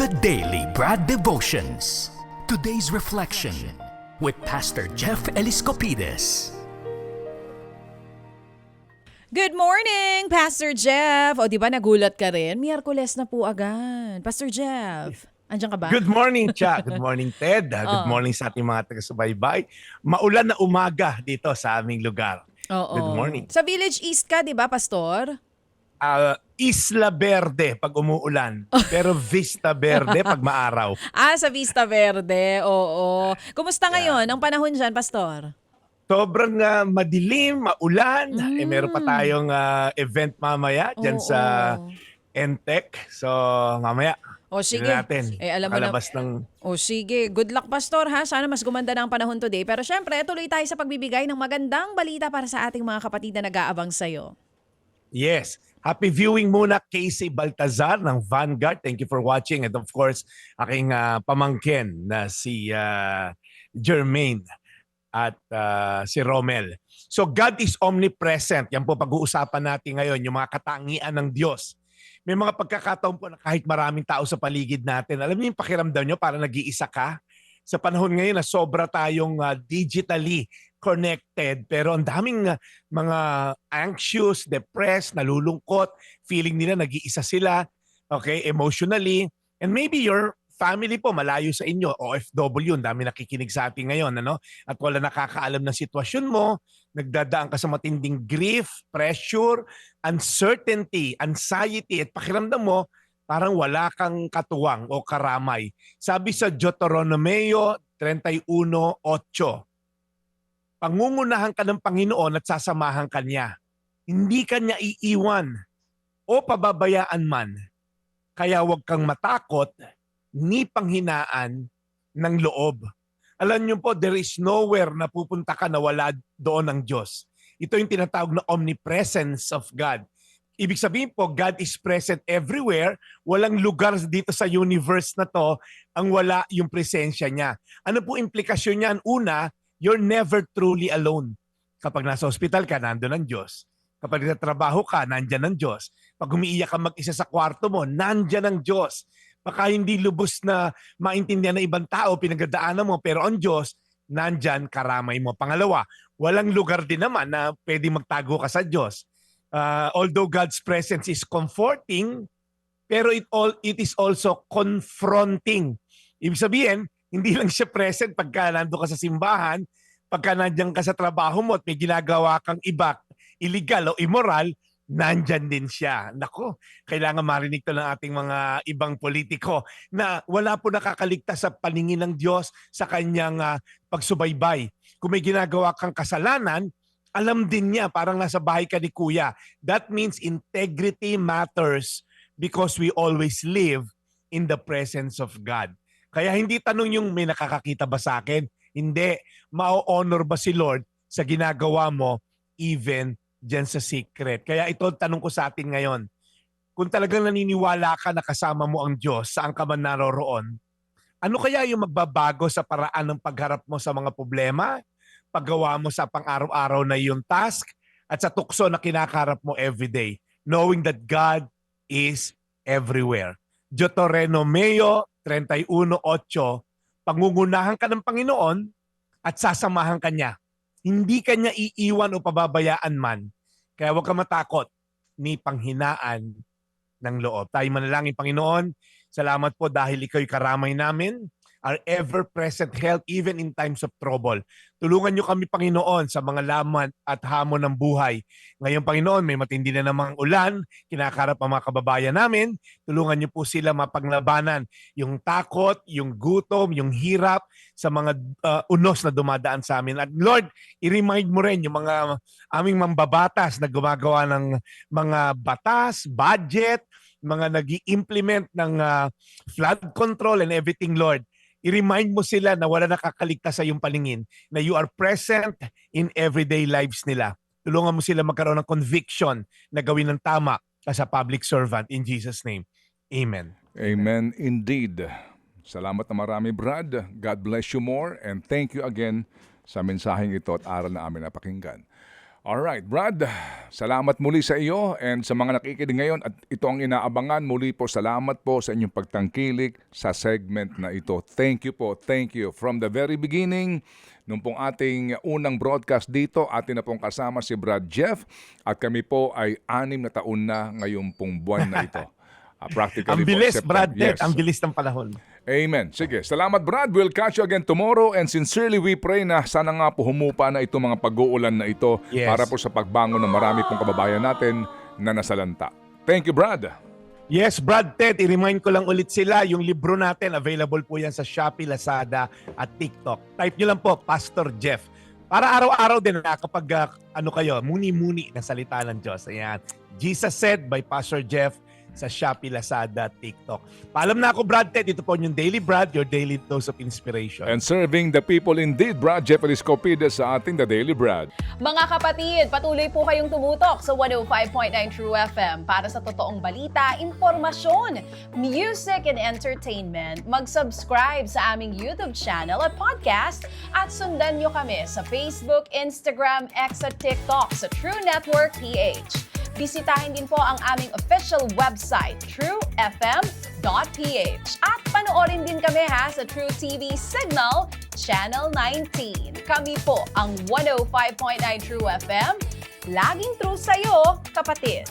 The Daily Brad Devotions. Today's reflection with Pastor Jeff Eliscopides. Good morning, Pastor Jeff. O di ba nagulat ka rin? Miyerkules na po agad. Pastor Jeff, andiyan ka ba? Good morning, Cha. Good morning, Ted. Good morning sa ating mga taga-subaybay. Maulan na umaga dito sa aming lugar. Oo. Good morning. Sa Village East ka, di ba, Pastor? Isla Verde pag umuulan, pero Vista Verde pag maaraw. Sa Vista Verde, oo. Kumusta ngayon ang panahon dyan, Pastor? Sobrang madilim, maulan. Meron pa tayong event mamaya dyan Oo. sa NTEC. So, mamaya, O sige. tignan natin. Alam mo na. Kalabas ng... O sige. Good luck, Pastor, ha? Sana mas gumanda na ang panahon today. Pero syempre, tuloy tayo sa pagbibigay ng magandang balita para sa ating mga kapatid na nag-aabang sa'yo. Yes. Happy viewing muna, Casey Baltazar ng Vanguard. Thank you for watching. And of course, aking pamangkin na si Jermaine at si Romel. So God is omnipresent. Yan po pag-uusapan natin ngayon, yung mga katangian ng Diyos. May mga pagkakataon po na kahit maraming tao sa paligid natin, alam niyo yung pakiramdam nyo para nag-iisa ka? Sa panahon ngayon na sobra tayong digitally connected, pero ang daming mga anxious, depressed, nalulungkot, feeling nila nag-iisa sila, okay, emotionally, and maybe your family po malayo sa inyo, OFW, ang dami nakikinig sa atin ngayon, ano? At wala nakakaalam ng sitwasyon mo, nagdadaan ka sa matinding grief, pressure, uncertainty, anxiety, at pakiramdam mo, parang wala kang katuwang o karamay. Sabi sa Deuteronomio 31:8, pangungunahan ka ng Panginoon at sasamahan ka niya. Hindi ka niya iiwan o pababayaan man. Kaya huwag kang matakot ni panghinaan ng loob. Alam niyo po, there is nowhere na pupunta ka na wala doon ng Diyos. Ito yung tinatawag na omnipresence of God. Ibig sabihin po, God is present everywhere. Walang lugar dito sa universe na to ang wala yung presensya niya. Ano po implikasyon niyan? Una, you're never truly alone. Kapag nasa hospital ka, nandun ang Diyos. Kapag nagtatrabaho ka, nandyan ang Diyos. Pag umiiyak ka mag-isa sa kwarto mo, nandyan ang Diyos. Baka hindi lubos na maintindihan ng ibang tao, pinagdadaanan mo, pero ang Diyos, nandyan, karamay mo. Pangalawa, walang lugar din naman na pwede magtago ka sa Diyos. Although God's presence is comforting, pero it is also confronting. Ibig sabihin, hindi lang siya present pagka nandun ka sa simbahan, pagka nandiyan ka sa trabaho mo at may ginagawa kang iba, illegal o immoral, nandyan din siya. Nako, kailangan marinig to ng ating mga ibang politiko na wala po nakakaligtas sa paningin ng Diyos sa kanyang pagsubaybay. Kung may ginagawa kang kasalanan, alam din niya, parang nasa bahay ka ni Kuya. That means integrity matters because we always live in the presence of God. Kaya hindi tanong yung may nakakakita ba sa akin? Hindi. Ma-honor ba si Lord sa ginagawa mo even dyan sa secret? Kaya ito tanong ko sa atin ngayon. Kung talagang naniniwala ka na kasama mo ang Diyos, saan ka man naroroon, ano kaya yung magbabago sa paraan ng pagharap mo sa mga problema, paggawa mo sa pang-araw-araw na yung task, at sa tukso na kinakarap mo everyday, knowing that God is everywhere. Deuteronomio 31:8, pangungunahan ka ng Panginoon at sasamahan ka niya. Hindi ka niya iiwan o pababayaan man. Kaya huwag ka matakot ni panghinaan ng loob. Tayo manalangin, Panginoon. Salamat po dahil ikaw'y karamay namin, our ever-present help even in times of trouble. Tulungan niyo kami, Panginoon, sa mga laman at hamon ng buhay. Ngayon, Panginoon, may matindi na namang ulan, kinakarap ang mga kababayan namin. Tulungan niyo po sila mapaglabanan yung takot, yung gutom, yung hirap sa mga unos na dumadaan sa amin. At Lord, i-remind mo rin yung mga aming mambabatas na gumagawa ng mga batas, budget, mga nag-i-implement ng flood control and everything, Lord. I-remind mo sila na wala nakakaligtas sa iyong palingin, na you are present in everyday lives nila. Tulungan mo sila magkaroon ng conviction na gawin ng tama as a public servant. In Jesus' name, Amen. Amen indeed. Salamat na marami, Brad. God bless you more and thank you again sa mensaheng ito at aral na amin napakinggan. Alright, Brad, salamat muli sa iyo and sa mga nakikinig ngayon at ito ang inaabangan. Muli po, salamat po sa inyong pagtangkilik sa segment na ito. Thank you po, thank you. From the very beginning, nung pong ating unang broadcast dito, atin na pong kasama si Brad Jeff at kami po ay 6 na taon na ngayong pong buwan na ito. Practically Ang bilis, po, Brad Ted. Yes. Ang bilis ng panahon. Amen. Sige, salamat Brad. We'll catch you again tomorrow and sincerely we pray na sana nga po humupa na itong mga pag-uulan na ito Yes. para po sa pagbangon ng marami pong kababayan natin na nasalanta. Thank you, Brad. Yes, Brad Ted, i-remind ko lang ulit sila, yung libro natin, available po yan sa Shopee, Lazada at TikTok. Type nyo lang po, Pastor Jeff. Para araw-araw din na kapag kayo, muni-muni ng salita ng Diyos. Ayan. Jesus Said by Pastor Jeff sa Shopee, Lazada, TikTok. Paalam na ako, Brad Ted. Ito po yung Daily Brad, your daily dose of inspiration. And serving the people indeed, Brad Jeff Eliscopides sa ating The Daily Brad. Mga kapatid, patuloy po kayong tumutok sa 105.9 True FM para sa totoong balita, impormasyon, music and entertainment. Mag-subscribe sa aming YouTube channel at podcast at sundan nyo kami sa Facebook, Instagram, X at TikTok sa True Network PH. Bisitahin din po ang aming official website, truefm.ph. At panoorin din kami sa True TV Signal, Channel 19. Kami po ang 105.9 True FM. Laging true sa'yo, kapatid.